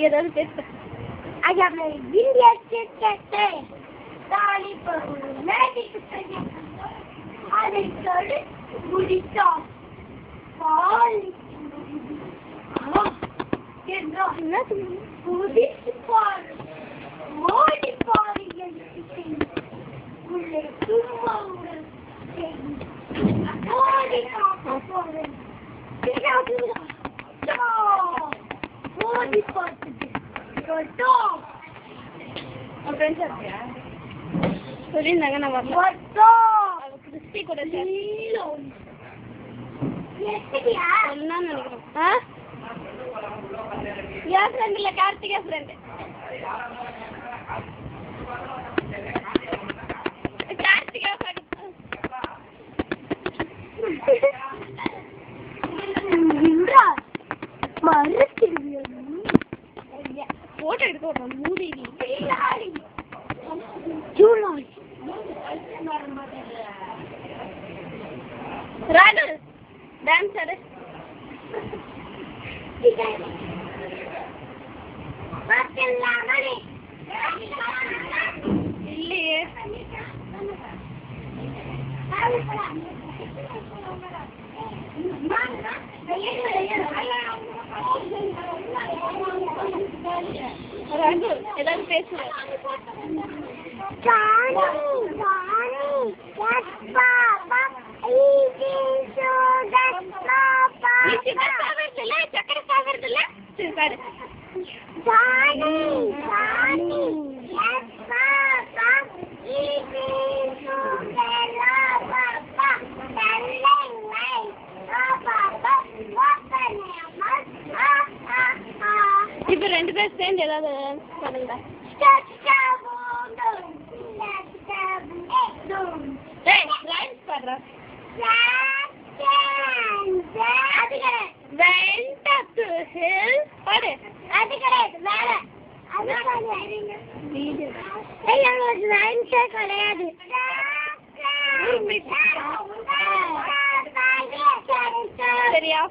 ஏதாவது பேச அதை முடித்தான் ஓடி பாரு உள்ளே சும்மா ஓடி ஓடி பார்த்துட்டு சொல்லியிருந்தாங்க நான் வரல கிறிஸ்டி கூட சொல்லலாம்னு நினைக்கிறேன். என் ஃப்ரெண்ட் இல்லை, Karthika friend. Karthika friend photo எடுக்க விடுறோம். மூடி ராகுல் டான்ஸர் இல்லையே. ராகுல் ஏதாவது பேசுவேன். சக்கரை சாப்பிடுறதுல சரி இப்ப ரெண்டு பேர் சேர்ந்து ஏதாவது பண்ணுங்க. Went up to hill. What? அது கிடையாது வேற. அது வீடு. ஏய் அது லைன்ஸ் கிடையாது. சரியா?